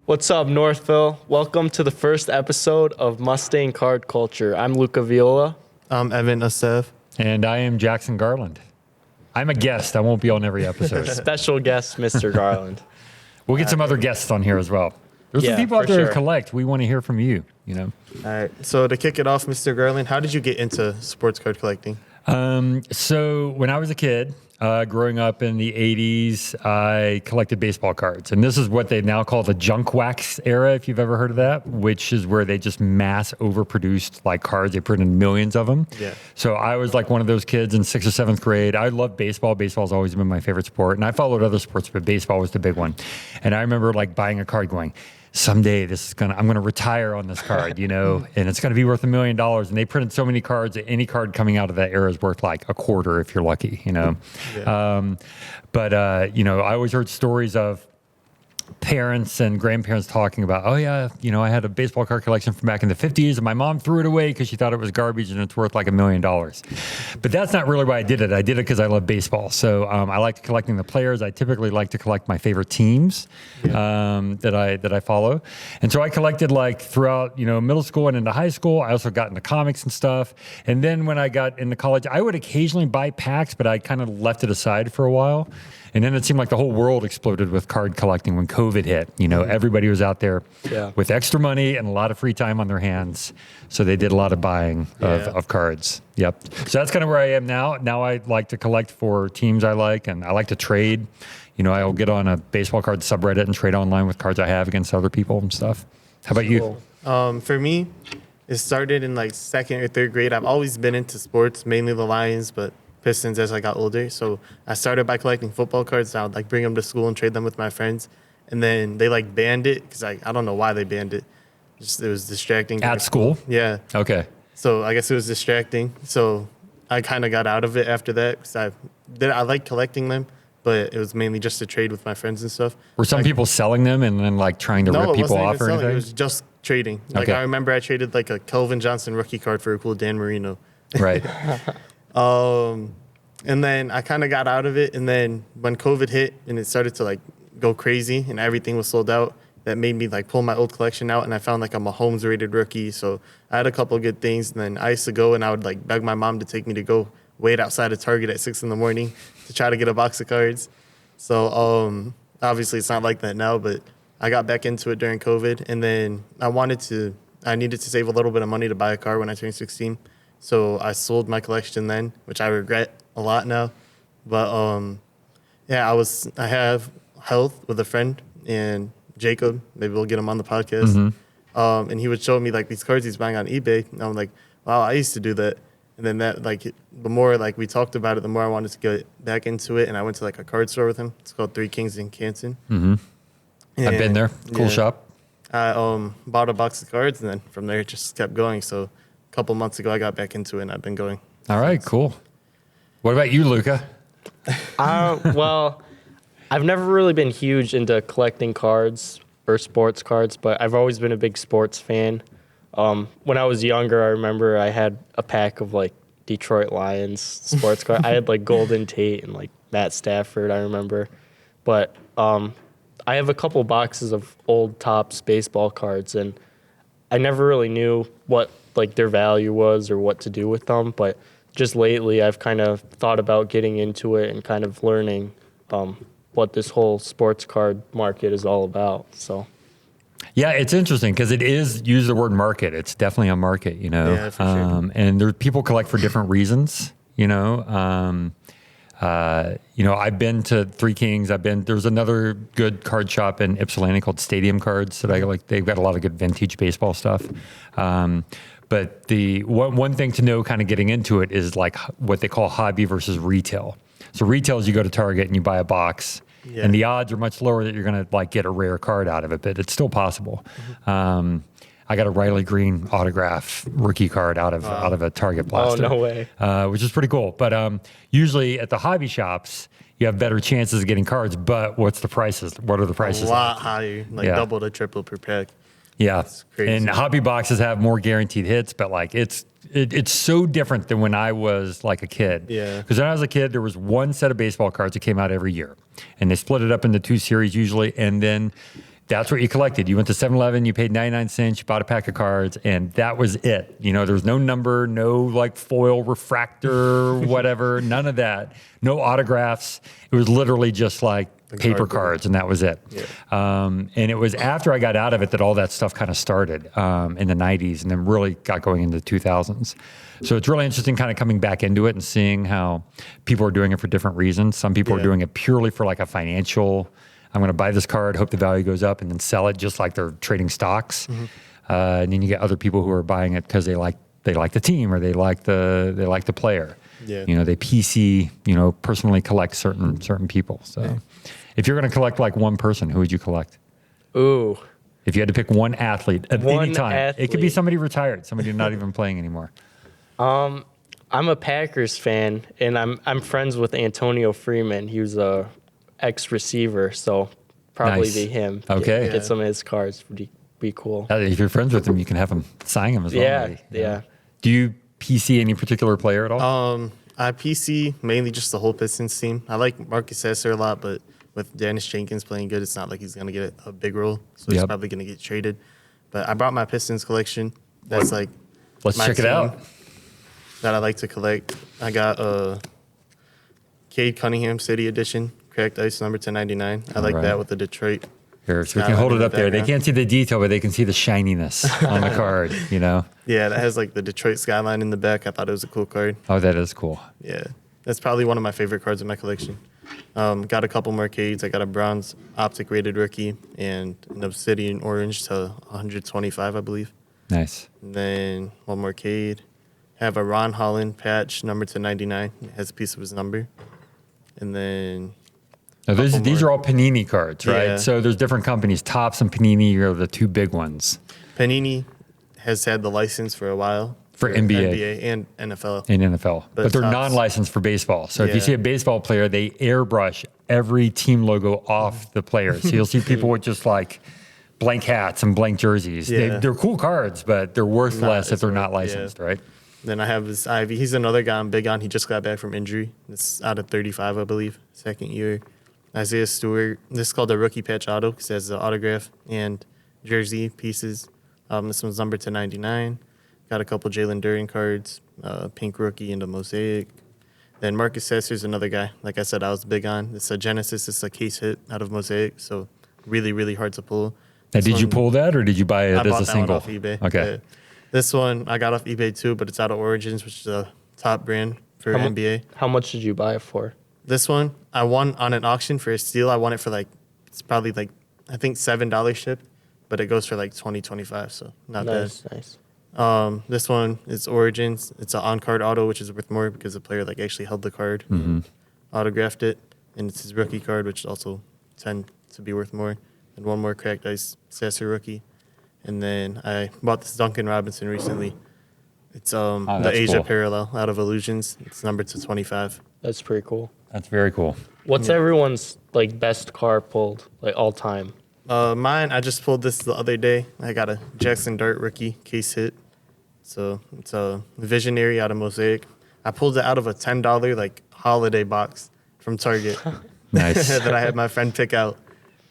What's up, Northville? Welcome to the first episode of Mustang Card Culture. I'm Luca Viola. I'm Evan Asev. And I am Jackson Garland. I'm a guest. I won't be on every episode. Special guest, Mr. Garland. We'll get some other guests on here as well. There's some people out there who collect. We want to hear from you, you know. All right. So to kick it off, Mr. Garland, how did you get into sports card collecting? So when I was a kid, growing up in the 80s, I collected baseball cards. And this is what they now call the junk wax era, if you've ever heard of that, which is where they just mass overproduced like cards. They printed millions of them. Yeah. So I was like one of those kids in 6th or 7th grade. I loved baseball. Baseball's always been my favorite sport. And I followed other sports, but baseball was the big one. And I remember like buying a card going, someday I'm gonna retire on this card, you know, and it's gonna be worth $1 million. And they printed so many cards that any card coming out of that era is worth like a quarter if you're lucky, you know. Yeah. You know, I always heard stories of parents and grandparents talking about, oh yeah, you know, I had a baseball card collection from back in the 50s and my mom threw it away because she thought it was garbage and it's worth like $1 million. But that's not really why I did it. I did it because I love baseball. So I like collecting the players. I typically like to collect my favorite teams that I follow. And so I collected like throughout, you know, middle school and into high school. I also got into comics and stuff. And then when I got into college, I would occasionally buy packs, but I kind of left it aside for a while. And then it seemed like the whole world exploded with card collecting when COVID hit. You know, everybody was out there with extra money and a lot of free time on their hands. So they did a lot of buying of cards. Yep. So that's kind of where I am now. Now I like to collect for teams I like, and I like to trade. You know, I'll get on a baseball card subreddit and trade online with cards I have against other people and stuff. How about you? For me, it started in like 2nd or 3rd grade. I've always been into sports, mainly the Lions, but Pistons as I got older. So I started by collecting football cards. I would like bring them to school and trade them with my friends. And then they like banned it because I don't know why they banned it. Just it was distracting. At school? Yeah. Okay. So I guess it was distracting. So I kind of got out of it after that because I like collecting them, but it was mainly just to trade with my friends and stuff. Were some people selling them and then like trying to rip people off or anything? It was just trading. Like I remember I traded like a Kelvin Johnson rookie card for a cool Dan Marino. Right. And then I kind of got out of it. And then when COVID hit and it started to like go crazy and everything was sold out, that made me like pull my old collection out. And I found like a Mahomes rated rookie. So I had a couple of good things. And then I used to go and I would like beg my mom to take me to go wait outside of Target at 6 a.m. to try to get a box of cards. So obviously it's not like that now, but I got back into it during COVID. And then I needed to save a little bit of money to buy a car when I turned 16. So I sold my collection then, which I regret a lot now. But I have health with a friend and Jacob. Maybe we'll get him on the podcast. Mm-hmm. And he would show me like these cards he's buying on eBay. And I'm like, wow, I used to do that. And then that like the more like we talked about it, the more I wanted to get back into it. And I went to like a card store with him. It's called Three Kings in Canton. Mm-hmm. I've been there. Cool shop. I bought a box of cards and then from there it just kept going. So couple months ago, I got back into it, and I've been going. All right, cool. What about you, Luca? Well, I've never really been huge into collecting cards or sports cards, but I've always been a big sports fan. When I was younger, I remember I had a pack of like Detroit Lions sports cards. I had like Golden Tate and like Matt Stafford, I remember. But I have a couple boxes of old Topps baseball cards, and I never really knew what like their value was or what to do with them, but just lately I've kind of thought about getting into it and kind of learning what this whole sports card market is all about. So yeah, it's interesting because it is, use the word market. It's definitely a market, you know. Yeah, for sure. And there people collect for different reasons, you know. You know, I've been to Three Kings. There's another good card shop in Ypsilanti called Stadium Cards that I like. They've got a lot of good vintage baseball stuff. But the one thing to know kind of getting into it is like what they call hobby versus retail. So retail is you go to Target and you buy a box and the odds are much lower that you're going to like get a rare card out of it, but it's still possible. Mm-hmm. I got a Riley Green autograph rookie card out of a Target blaster. Oh, no way. Which is pretty cool. But usually at the hobby shops, you have better chances of getting cards, but what's the prices? What are the prices? A lot higher, like double to triple per pack. Yeah, crazy. And hobby boxes have more guaranteed hits, but like it's so different than when I was like a kid. Yeah. Because when I was a kid, there was one set of baseball cards that came out every year, and they split it up into 2 series usually, and then That's what you collected. You went to 7-Eleven, you paid 99 cents, you bought a pack of cards, and that was it. You know, there was no number, no like foil refractor, whatever, none of that. No autographs. It was literally just like paper cards, and that was it. Yeah. And it was after I got out of it that all that stuff kind of started in the 90s and then really got going into the 2000s. So it's really interesting kind of coming back into it and seeing how people are doing it for different reasons. Some people are doing it purely for like a financial, I'm going to buy this card, hope the value goes up, and then sell it just like they're trading stocks. And then you get other people who are buying it because they like the team or they like the player. Yeah. You know, they PC, you know, personally collect certain people. So if you're going to collect like one person, who would you collect? Ooh. If you had to pick one athlete at any time, it could be athlete. somebody retired, somebody not even playing anymore. I'm a Packers fan, and I'm friends with Antonio Freeman. He was a ex-receiver, so probably Nice. be him. Okay. Get some of his cards. Would be cool. If you're friends with him, you can have him sign him as well. Yeah, maybe. yeah. Do you PC any particular player at all? I PC mainly just the whole Pistons team. I like Marcus Sasser a lot, but with Dennis Jenkins playing good, it's not like he's going to get a big role. So he's probably going to get traded. But I brought my Pistons collection. That's like Let's my check it team out. that I like to collect. I got Cade Cunningham City Edition, cracked ice number to 99. I like right. that with the Detroit. Here, so we can Skyline hold in it the up there. They background. can't see the detail, but they can see the shininess on the card, you know? Yeah, that has like the Detroit skyline in the back. I thought it was a cool card. Oh, that is cool. Yeah, that's probably one of my favorite cards in my collection. Got a couple more Cades. I got a bronze optic rated rookie and an obsidian orange to 125, I believe. Nice. And then one more Cade. Have a Ron Holland patch number to 99. It has a piece of his number. And then Now, these more. are all Panini cards, right? Yeah. So there's different companies. Topps and Panini are the two big ones Panini has had the license for a while. for NBA. NBA and NFL. in NFL, but they're Topps- non-licensed for baseball. So if you Yeah. see a baseball player, they airbrush every team logo off the player. So you'll see people with just like blank hats and blank jerseys. Yeah. They're cool cards, but they're worth Not less if as they're worth- not yeah. licensed, right? Then I have this Ivy. He's another guy I'm big on. He just got back from injury. It's out of 35, I believe, second year. Isaiah Stewart. This is called a rookie patch auto because it has the autograph and jersey pieces. This one's numbered to 99. Got a couple Jalen Duren cards, pink rookie and a mosaic. Then Marcus Sasser's another guy. Like I said, I was big on. It's a Genesis. It's a case hit out of mosaic, so really, really hard to pull. Now, This did you one- pull that or did you buy it I as bought a that single? one off eBay. Okay. Yeah. This one I got off eBay too, but it's out of Origins, which is a top brand for How mu- NBA. How much did you buy it for? This one I won on an auction for a steal. I won it for like it's probably like I think $7 shipped, but it goes for like 20-25, so not Nice, nice. bad. This one is Origins. It's an on-card auto, which is worth more because the player like actually held the card, and autographed it, and it's his rookie card, which also tend to be worth more. And one more cracked ice Sasser rookie, and then I bought this Duncan Robinson recently. It's the that's Asia cool. parallel out of Illusions. It's numbered to 25. That's pretty cool. That's very cool. What's everyone's like best car pulled like all time? Mine, I just pulled this the other day. I got a Jackson Dart rookie case hit. So it's a Visionary out of Mosaic. I pulled it out of a $10 like holiday box from Target Nice. that I had my friend pick out.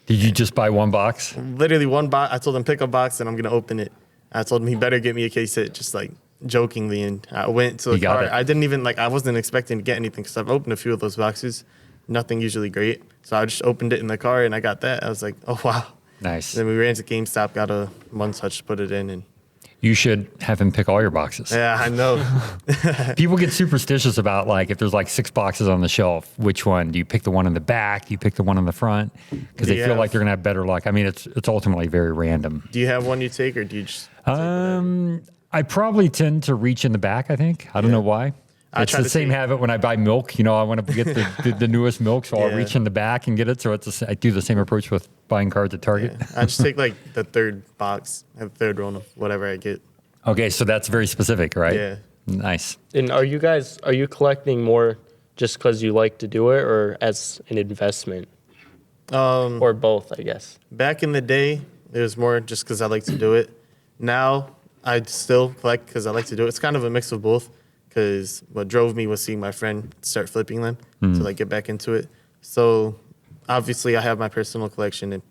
Did you just buy one box? Literally one box. I told him pick a box and I'm gonna open it. I told him he better get me a case hit, just like jokingly. And I went to the He got car. it. I didn't even like. I wasn't expecting to get anything because I've opened a few of those boxes. Nothing usually great. So I just opened it in the car and I got that. I was like, oh wow. Nice. Then we ran to GameStop, got a one touch, put it in, and You should have him pick all your boxes. yeah, I know. People get superstitious about like if there's like 6 boxes on the shelf, which one? Do you pick the one in the back? Do you pick the one in the front? Because they Do you feel like have- they're gonna have better luck. I mean, it's ultimately very random. Do you have one you take, or do you just? take whatever? I probably tend to reach in the back. I think I don't know why. I It's try the to same take- habit when I buy milk. You know, I want to get the newest milk, so I'll Yeah. reach in the back and get it. So I do the same approach with buying cards at Target. Yeah. I just take like the third box, the third one of whatever I get. Okay, so that's very specific, right? Yeah. Nice. And are you collecting more just because you like to do it, or as an investment, or both? I guess. Back in the day, it was more just because I like to do it. Now I still collect because I like to do it. It's kind of a mix of both. Because what drove me was seeing my friend start flipping them to like get back into it. So obviously I have my personal collection, and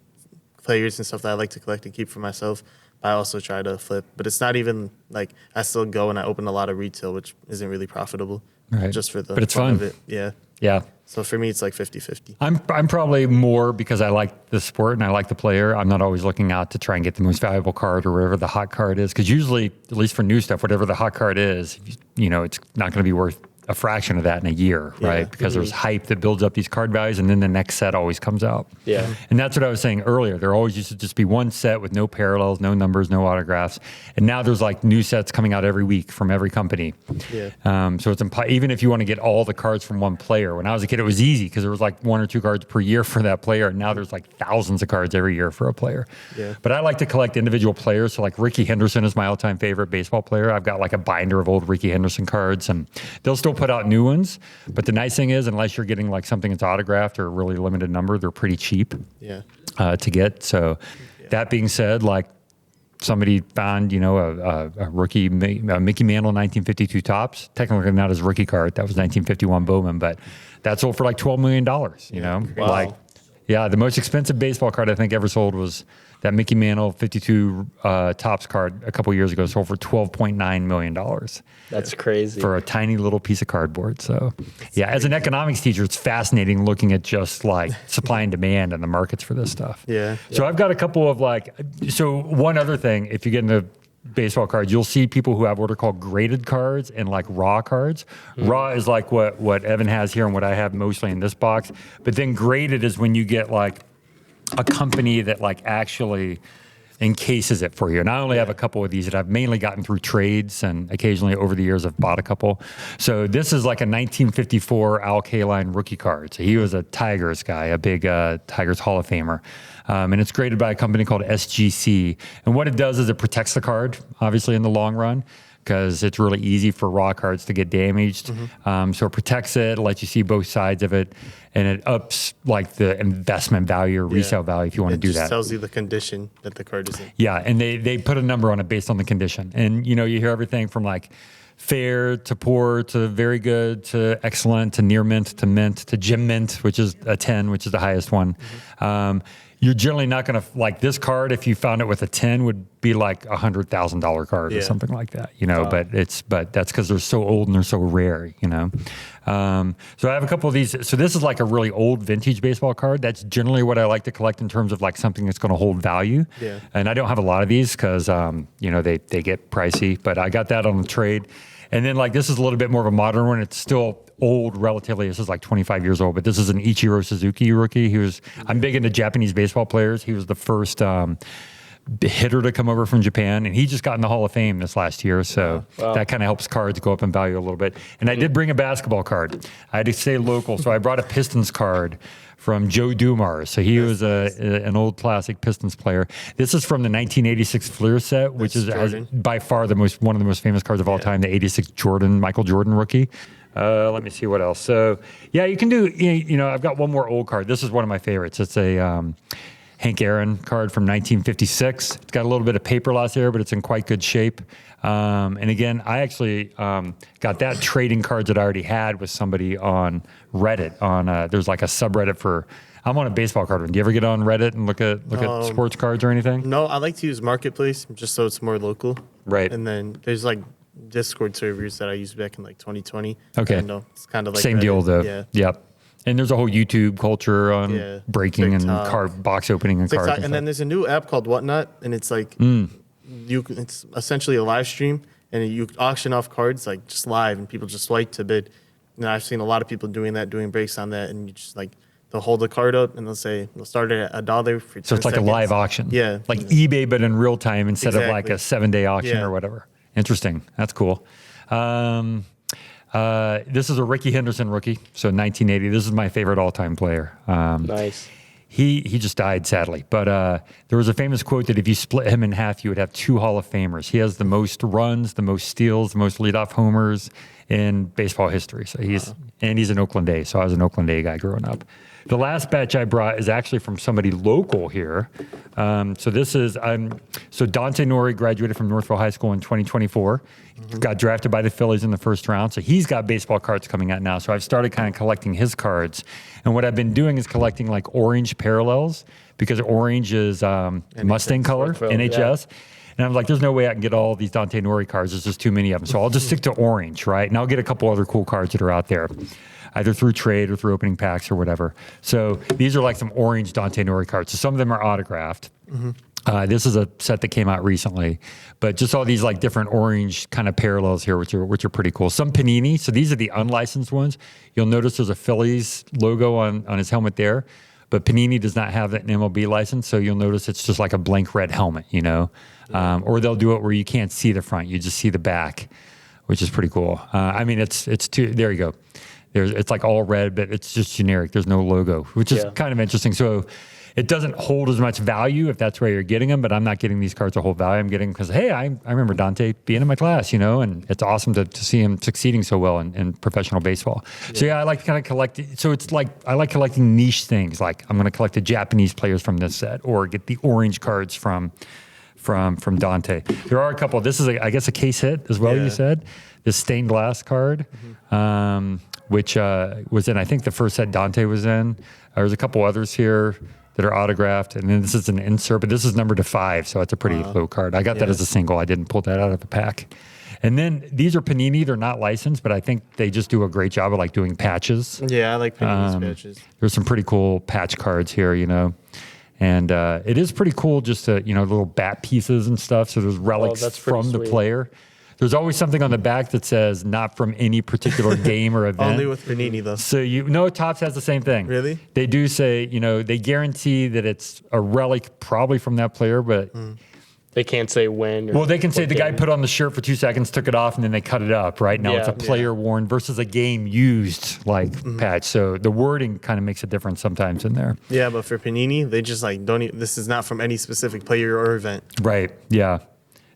players and stuff that I like to collect and keep for myself. I also try to flip, but it's not even like I still go and I open a lot of retail, which isn't really profitable. Right. Just for the but it's fun fun. of it. Yeah. Yeah. So for me, it's like 50-50. I'm probably more because I like the sport and I like the player. I'm not always looking out to try and get the most valuable card or whatever the hot card is. Because usually, at least for new stuff, whatever the hot card is, it's not going to be worth a fraction of that in a year, right? Because there's hype that builds up these card values, and then the next set always comes out. Yeah. And that's what I was saying earlier. There always used to just be one set with no parallels, no numbers, no autographs. And now there's like new sets coming out every week from every company. Yeah. So it's even if you want to get all the cards from one player. When I was a kid, it was easy because there was like 1 or 2 cards per year for that player. And now there's like thousands of cards every year for a player. Yeah. But I like to collect individual players. So like Ricky Henderson is my all-time favorite baseball player. I've got like a binder of old Ricky Henderson cards, and they'll still put out new ones. But the nice thing is, unless you're getting like something that's autographed or a really limited number, they're pretty cheap to get. So that being said, like somebody found, a rookie, Mickey Mantle 1952 Topps, technically not his rookie card. That was 1951 Bowman, but that sold for like $12 million, you know? Wow. Like, yeah, the most expensive baseball card I think ever sold was that Mickey Mantle 52 Topps card a couple years ago, sold for $12.9 million. That's crazy. For a tiny little piece of cardboard. So, yeah, as an economics teacher, it's fascinating looking at just like supply and demand and the markets for this stuff. Yeah. So I've got a couple of so one other thing, if you get into baseball cards, you'll see people who have what are called graded cards and like raw cards. Raw is like what Evan has here and what I have mostly in this box. But then graded is when you get like a company that like actually encases it for you. And I only have a couple of these that I've mainly gotten through trades, and occasionally over the years I've bought a couple. So this is like a 1954 Al Kaline rookie card. So he was a Tigers guy, a big Tigers Hall of Famer. And it's graded by a company called SGC. And what it does is it protects the card, obviously in the long run, because it's really easy for raw cards to get damaged. So it protects it, lets you see both sides of it, and it ups like the investment value or resale value if you want to do that. It just tells you the condition that the card is in. Yeah, and they put a number on it based on the condition. And, you hear everything from like fair to poor to very good to excellent to near mint to gem mint, which is a 10, which is the highest one. You're generally not going to like this card. If you found it with a 10, would be like $100,000 card or something like that, Wow. But that's because they're so old and they're so rare, So I have a couple of these. So this is like a really old vintage baseball card. That's generally what I like to collect in terms of like something that's going to hold value. Yeah. And I don't have a lot of these because they get pricey. But I got that on the trade. And then like this is a little bit more of a modern one. It's still old relatively. This is like 25 years old, but this is an Ichiro Suzuki rookie. I'm big into Japanese baseball players. He was the first hitter to come over from Japan, and he just got in the Hall of Fame this last year. So that kind of helps cards go up in value a little bit. And I did bring a basketball card. I had to stay local, so I brought a Pistons card from Joe Dumars. So he was an old classic Pistons player. This is from the 1986 Fleer set, which has by far one of the most famous cards of all time, the 86 Michael Jordan rookie. Let me see what else. So, yeah, you can do, I've got one more old card. This is one of my favorites. It's a Hank Aaron card from 1956. It's got a little bit of paper loss here, but it's in quite good shape. And again, I actually got that trading cards that I already had with somebody on Reddit. There's like a subreddit I'm on a baseball card one. Do you ever get on Reddit and look at sports cards or anything? No, I like to use Marketplace just so it's more local. Right. And then there's like Discord servers that I used back in like 2020. Okay. It's kind of like same Reddit. deal though. Yeah. Yep. And there's a whole YouTube culture on breaking TikTok. and card box opening and TikTok. cards. And then there's a new app called Whatnot, and it's like it's essentially a live stream, and you auction off cards like just live, and people just swipe to bid. And I've seen a lot of people doing breaks on that, and you just like they'll hold the card up and they'll start it at $1 for 10 so it's like seconds. a live auction. Yeah. Like eBay, but in real time instead of like a 7-day auction Yeah. or whatever. Interesting. That's cool. This is a Ricky Henderson rookie, so 1980. This is my favorite all-time player. Nice. He just died, sadly. But there was a famous quote that if you split him in half, you would have 2 Hall of Famers. He has the most runs, the most steals, the most leadoff homers in baseball history. So he's an Oakland A. So I was an Oakland A guy growing up. The last batch I brought is actually from somebody local here. So this is, so Dante Nori graduated from Northville High School in 2024. Got drafted by the Phillies in the first round. So he's got baseball cards coming out now. So I've started kind of collecting his cards. And what I've been doing is collecting like orange parallels, because orange is Mustang color, Northville, NHS. And I'm like, there's no way I can get all these Dante Nori cards. There's just too many of them. So I'll just stick to orange, right? And I'll get a couple other cool cards that are out there, either through trade or through opening packs or whatever. So these are like some orange Dante Nori cards. So some of them are autographed. This is a set that came out recently, but just all these like different orange kind of parallels here, which are pretty cool. Some Panini. So these are the unlicensed ones. You'll notice there's a Phillies logo on his helmet there, but Panini does not have an MLB license. So you'll notice it's just like a blank red helmet, you know, or they'll do it where you can't see the front. You just see the back, which is pretty cool. I mean, it's too, there you go. It's like all red, but it's just generic. There's no logo, which is kind of interesting. So it doesn't hold as much value if that's where you're getting them, but I'm not getting these cards to hold value. I'm getting because, hey, I remember Dante being in my class, you know, and it's awesome to see him succeeding so well in professional baseball. So yeah, I like to kind of collect. So it's like I like collecting niche things. Like I'm going to collect the Japanese players from this set, or get the orange cards from Dante. There are a couple. This is, I guess, a case hit as well. You said this stained glass card. Which was in, I think, the first set Dante was in. There's a couple others here that are autographed, and then this is an insert, but this is numbered to 5, so it's a pretty low card. I got that as a single. I didn't pull that out of the pack. And then these are Panini. They're not licensed, but I think they just do a great job of like doing patches. Yeah, I like Panini's patches. There's some pretty cool patch cards here, you know. And it is pretty cool just to, you know, little bat pieces and stuff. So there's relics from the player. There's always something on the back that says not from any particular game or event. Only with Panini, though. So Topps has the same thing. Really? They do say, you know, they guarantee that it's a relic probably from that player, but They can't say when. Well, they can say the guy put on the shirt for 2 seconds, took it off, and then they cut it up, right? Now it's a player worn versus a game used like patch. So the wording kind of makes a difference sometimes in there. Yeah, but for Panini, they just like this is not from any specific player or event. Right, yeah.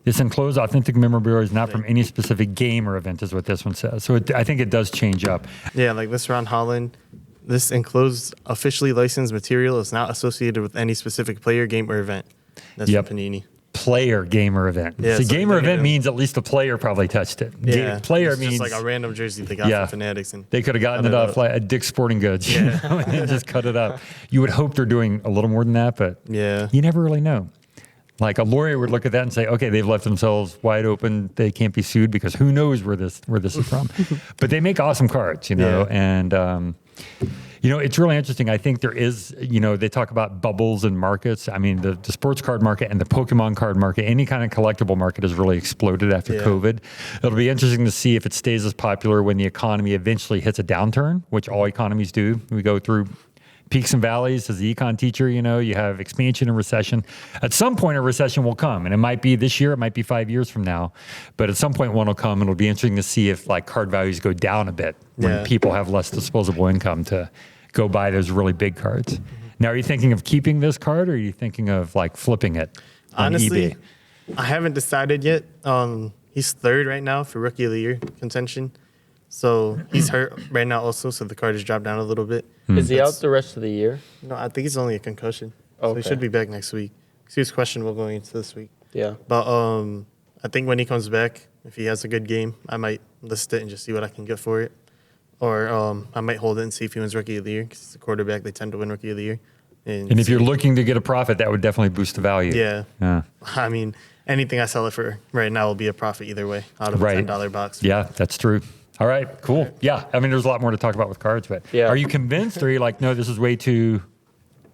This enclosed authentic memorabilia is not from any specific game or event, is what this one says. So I think it does change up. Yeah, like this Ron Holland, this enclosed officially licensed material is not associated with any specific player, game, or event. That's from Panini. Player, game, or event. Yeah, so game or event means at least a player probably touched it. Yeah, player it's means just like a random jersey they got from Fanatics. And they could have gotten it off like at Dick's Sporting Goods, you know, and then just cut it up. You would hope they're doing a little more than that, but you never really know. Like a lawyer would look at that and say, okay, they've left themselves wide open. They can't be sued because who knows where this is from. But they make awesome cards, you know, and you know, it's really interesting. I think there is, you know, they talk about bubbles and markets. I mean, the sports card market and the Pokemon card market, any kind of collectible market has really exploded after COVID. It'll be interesting to see if it stays as popular when the economy eventually hits a downturn, which all economies do. We go through peaks and valleys. As the econ teacher, you know, you have expansion and recession. At some point, a recession will come, and it might be this year, it might be 5 years from now, but at some point one will come, and it'll be interesting to see if like card values go down a bit when people have less disposable income to go buy those really big cards. Now, are you thinking of keeping this card, or are you thinking of like flipping it on honestly, eBay? I haven't decided yet. He's third right now for Rookie of the Year contention. So he's hurt right now also, so the card has dropped down a little bit. Is he out the rest of the year? No, I think it's only a concussion. So he should be back next week. He was questionable going into this week. Yeah. But I think when he comes back, if he has a good game, I might list it and just see what I can get for it. Or I might hold it and see if he wins Rookie of the Year, because he's a quarterback. They tend to win Rookie of the Year. And if you're looking to get a profit, that would definitely boost the value. Yeah. I mean, anything I sell it for right now will be a profit either way out of a $10 box. Yeah, that's true. All right, cool. Yeah, I mean, there's a lot more to talk about with cards, but are you convinced, or are you like, no, this is way too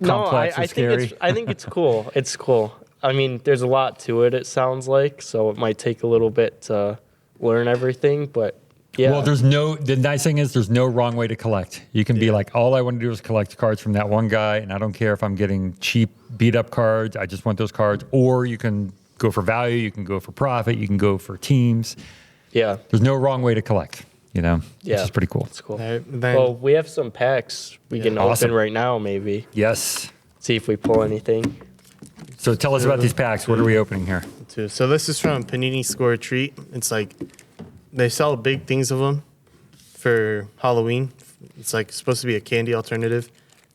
complex and scary? I think it's cool. It's cool. I mean, there's a lot to it, it sounds like, so it might take a little bit to learn everything, but yeah. Well, the nice thing is there's no wrong way to collect. You can be like, all I want to do is collect cards from that one guy, and I don't care if I'm getting cheap, beat-up cards. I just want those cards. Or you can go for value. You can go for profit. You can go for teams. Yeah. There's no wrong way to collect, you know? Yeah. Which is pretty cool. That's cool. Well, we have some packs we can open right now, maybe. Yes. See if we pull anything. So tell us about these packs. What are we opening here? So this is from Panini Score a Treat. It's like they sell big things of them for Halloween. It's like supposed to be a candy alternative.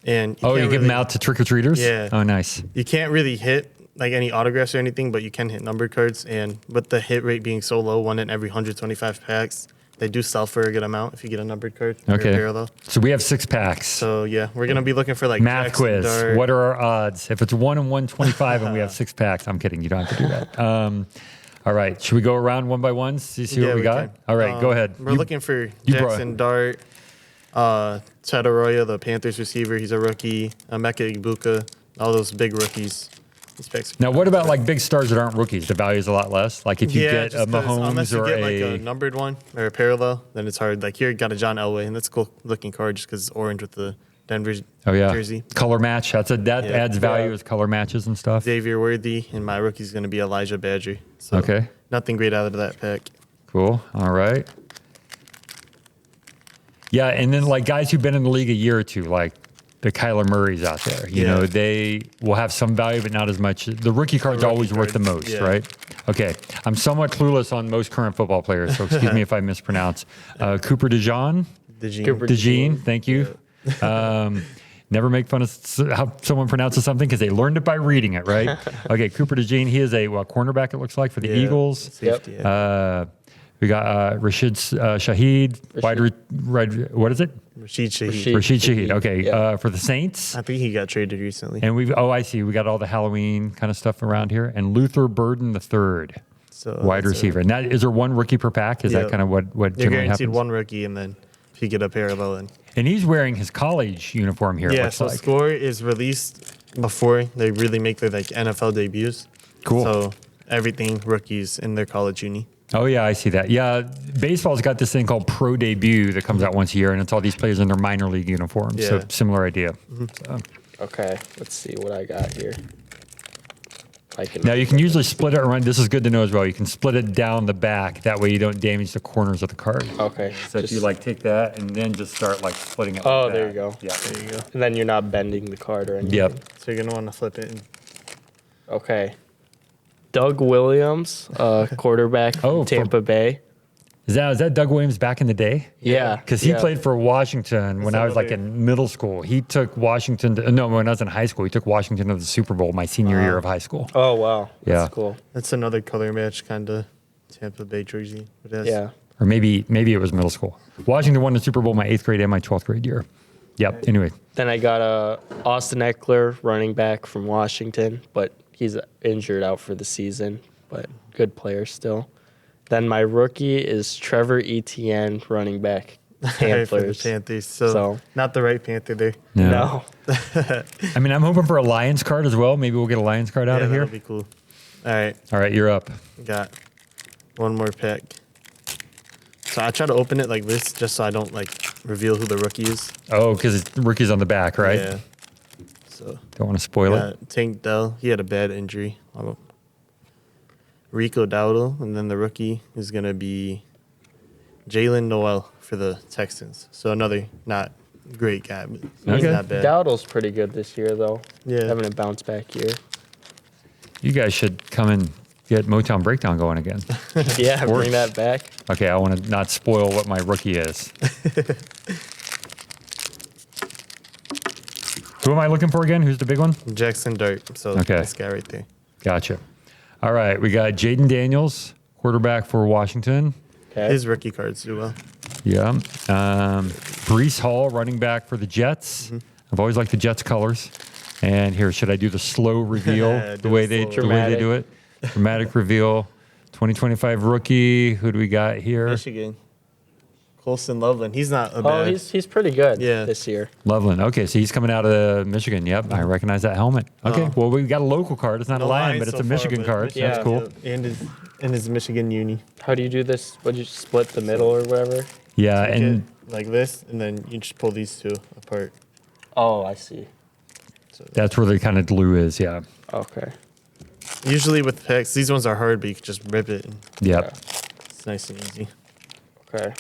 And Oh, you can't give them really- out to trick-or-treaters? Yeah. Oh, nice. You can't really hit like any autographs or anything, but you can hit numbered cards. And with the hit rate being so low, one in every 125 packs, they do sell for a good amount if you get a numbered card or a Okay. parallel. So we have 6 packs. So yeah, we're gonna be looking for like Math Jackson quiz. Dart. What are our odds? If it's 1 in 125 and we have 6 packs, I'm kidding. You don't have to do that. All right. Should we go around one by one? See Yeah, what we got? can. All right. Go ahead. We're looking for you brought- Jackson Dart, Tataroya, the Panthers receiver. He's a rookie. Emeka Ibuka, all those big rookies. These packs. Now, what about like big stars that aren't rookies? The value is a lot less. Like if you get a just 'cause unless Mahomes you or get like a numbered one or a parallel, then it's hard. Like here, you got a John Elway, and that's a cool looking card just because it's orange with the Denver jersey. color match. That adds value Yeah. as color matches and stuff. Xavier Worthy, and my rookie's going to be Elijah Badger. So Okay. nothing great out of that pack. Cool. All right. Yeah, and then like guys who've been in the league a year or two, like the Kyler Murrays out there, you Yeah. know, they will have some value, but not as much. The rookie card's rookie always worth the card, most, yeah. right? Okay. I'm somewhat clueless on most current football players, so excuse me if I mispronounce. Cooper DeJean. Cooper DeJean, thank you. Never make fun of how someone pronounces something because they learned it by reading it, right? Okay, Cooper DeJean, he is a cornerback, it looks like, for the Eagles. Safety, yeah. We got Rashid Shaheed, what is it? Rashid Shaheed. Rashid Shaheed, okay, Yeah. for the Saints. I think he got traded recently. And I see, we got all the Halloween kind of stuff around here. And Luther Burden III, So wide that's receiver. And that, is there one rookie per pack? Is that Yeah. kind of what You're generally guaranteed happens? one rookie, and then if you get a parallel, And he's wearing his college uniform here, it yeah. looks So like. score is released before they really make their like NFL debuts. Cool. So everything rookies in their college uni. Oh, yeah, I see that. Yeah, baseball's got this thing called Pro Debut that comes out once a year, and it's all these players in their minor league uniforms. So Yeah. similar idea. So, Okay, let's see what I got here. now, you can usually split it around. This is good to know as well. You can split it down the back. That way you don't damage the corners of the card. Okay. So if you like take that and then just start like splitting it. Oh, like there that. you go. Yeah. There you go. And then you're not bending the card or anything. Yep. So you're gonna want to flip it. And Okay. Doug Williams, quarterback Oh, from Tampa Bay. Is that Doug Williams back in the day? Yeah. Because he yeah. played for Washington when I was like in middle school. He took Washington. When I was in high school, he took Washington to the Super Bowl my senior year of high school. Oh, wow. Yeah. That's cool. that's another color match kind of Tampa Bay jersey. It has- Yeah. Or maybe it was middle school. Washington won the Super Bowl my 8th grade and my 12th grade year. Yep. Anyway. Then I got Austin Eckler, running back from Washington, but he's injured out for the season, but good player still. Then my rookie is Trevor Etienne, running back, For the Panthers. Panthers. So, So- not the right Panther there. No. I mean, I'm hoping for a Lions card as well. Maybe we'll get a Lions card out Yeah, of here. that'll be cool. All right, All right, you're up. got one more pack. So I try to open it like this just so I don't like reveal who the rookie is. Oh, because it's rookies on the back, right? Yeah. So Don't want to spoil it. got Tank Dell. He had a bad injury. Rico Dowdle, and then the rookie is gonna be Jalen Noel for the Texans. So another not great guy, but he's Okay. not bad. Dowdle's pretty good this year, though. Yeah. Having a bounce back year. You guys should come and get Motown Breakdown going again. Yeah, Works. bring that back. Okay, I want to not spoil what my rookie is. Who am I looking for again? Who's the big one? Jackson Dart. So Okay. this guy right there. Gotcha. All right, we got Jaden Daniels, quarterback for Washington. Okay. His rookie cards do well. Yeah. Brees Hall, running back for the Jets. I've always liked the Jets colors. And here, should I do the slow reveal Yeah, the do way it they slow. the way they do it? Dramatic reveal. 2025 rookie. Who do we got here? Michigan. Colson Loveland. He's not a Oh, bad. he's pretty good Yeah. this year. Loveland. Okay, so he's coming out of Michigan. Yep, I recognize that helmet. Okay, Oh. well, we got a local card. It's not No a Lion, Lions but it's so a far, Michigan but card. So Yeah. that's cool. And his Michigan uni. How do you do this? Would you split the middle or whatever? Yeah, Take and it like this, and then you just pull these two apart. Oh, I see. So that's where the kind of glue is. Yeah. Okay. usually with packs, these ones are hard, but you can just rip it. And Yep. it's nice and easy. Okay.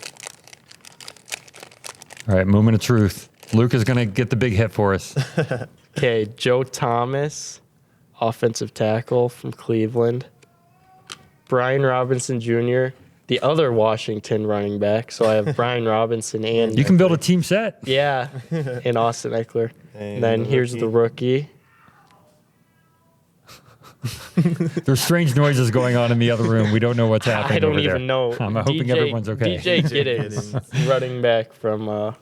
All right, moment of truth. Luca's going to get the big hit for us. Okay, Joe Thomas, offensive tackle from Cleveland. Brian Robinson Jr., the other Washington running back. So I have Brian Robinson and You can build a team set. yeah, and Austin Eckler. And then here's the rookie. There's strange noises going on in the other room. We don't know what's happening. I don't over even there. know. I'm hoping everyone's okay. DJ Giddens, running back from All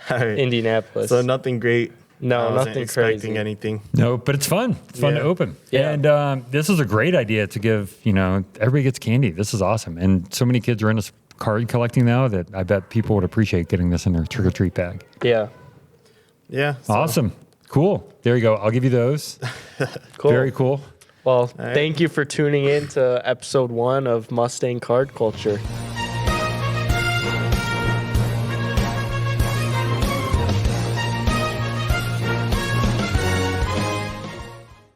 right. Indianapolis. So nothing great. No, I wasn't nothing expecting crazy. anything. No, but it's fun. It's fun to Yeah. open. Yeah. And this is a great idea to give, everybody gets candy. This is awesome. And so many kids are into card collecting now that I bet people would appreciate getting this in their trick-or-treat bag. Yeah. Yeah. So, Awesome. Cool. There you go. I'll give you those. Cool. Very cool. Well, right. thank you for tuning in to episode 1 of Mustang Card Culture.